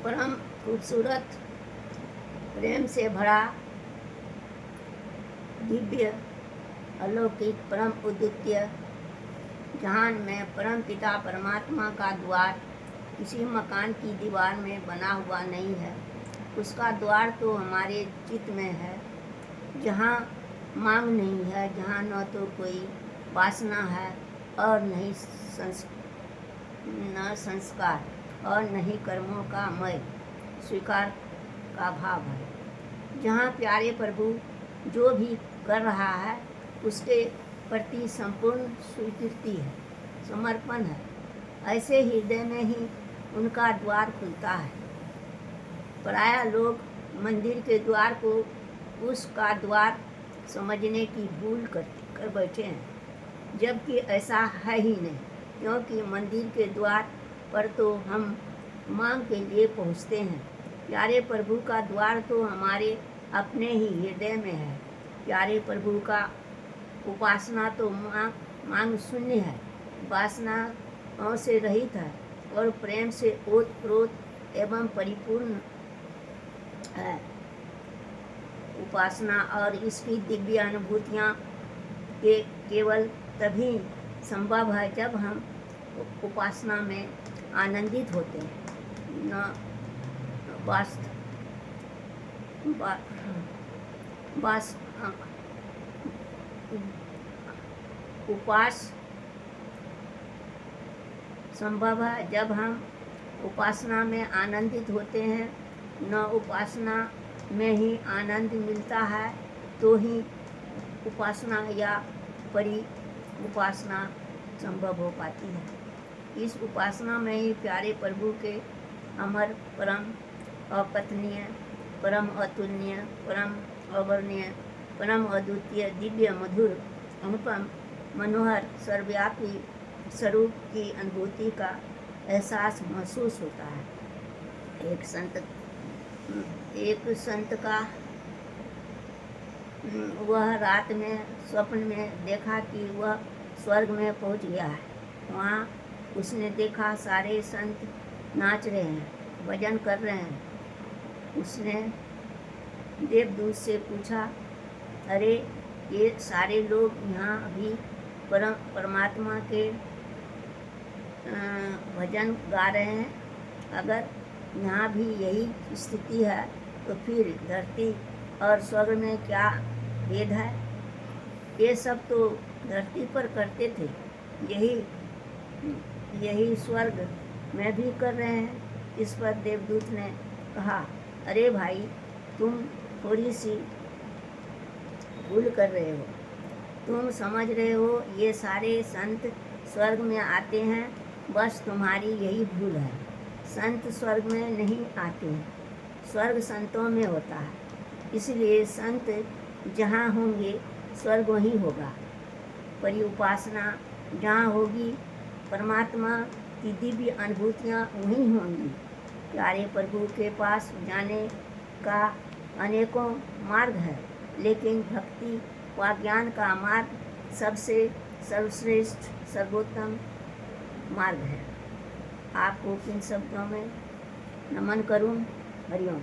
परम खूबसूरत, प्रेम से भरा, दिव्य, अलौकिक, परम अद्वितीय जहान में परम पिता परमात्मा का द्वार किसी मकान की दीवार में बना हुआ नहीं है। उसका द्वार तो हमारे चित्त में है, जहाँ मांग नहीं है, जहाँ न तो कोई वासना है और न संस्कार और न ही कर्मों का मय स्वीकार का भाव है। जहाँ प्यारे प्रभु जो भी कर रहा है उसके प्रति संपूर्ण स्वीकृति है, समर्पण है। ऐसे हृदय में ही उनका द्वार खुलता है। प्रायः लोग मंदिर के द्वार को उसका द्वार समझने की भूल कर बैठे हैं, जबकि ऐसा है ही नहीं, क्योंकि मंदिर के द्वार पर तो हम मांग के लिए पहुँचते हैं। प्यारे प्रभु का द्वार तो हमारे अपने ही हृदय में है। प्यारे प्रभु का उपासना तो मांग शून्य है, वासनाओं से रहित है और प्रेम से ओतप्रोत एवं परिपूर्ण है। उपासना और इसकी दिव्य अनुभूतियाँ केवल तभी संभव है जब हम उपासना में आनंदित होते हैं। उपास संभव है जब हम उपासना में आनंदित होते हैं। न उपासना में ही आनंद मिलता है तो ही उपासना या परि उपासना संभव हो पाती है। इस उपासना में ही प्यारे प्रभु के अमर, परम अकथनीय, परम अतुलनीय, परम अवर्णनीय, परम अद्वितीय, दिव्य, मधुर, अनुपम, मनोहर, सर्वव्यापी स्वरूप की अनुभूति का एहसास महसूस होता है। एक संत का वह रात में स्वप्न में देखा कि वह स्वर्ग में पहुंच गया है। वहाँ उसने देखा सारे संत नाच रहे हैं, भजन कर रहे हैं। उसने देवदूत से पूछा, अरे ये सारे लोग यहाँ अभी परमात्मा के भजन गा रहे हैं। अगर यहाँ भी यही स्थिति है तो फिर धरती और स्वर्ग में क्या भेद है? ये सब तो धरती पर करते थे, यही स्वर्ग में भी कर रहे हैं। इस पर देवदूत ने कहा, अरे भाई, तुम थोड़ी सी भूल कर रहे हो। तुम समझ रहे हो ये सारे संत स्वर्ग में आते हैं, बस तुम्हारी यही भूल है। संत स्वर्ग में नहीं आते हैं, स्वर्ग संतों में होता है। इसलिए संत जहाँ होंगे स्वर्ग वहीं होगा। परि उपासना जहाँ होगी परमात्मा की दिव्य अनुभूतियाँ वहीं होंगी। प्यारे प्रभु के पास जाने का अनेकों मार्ग है, लेकिन भक्ति व ज्ञान का मार्ग सबसे सर्वश्रेष्ठ सर्वोत्तम मार्ग है। आपको किन शब्दों में नमन करूं? हरिओम।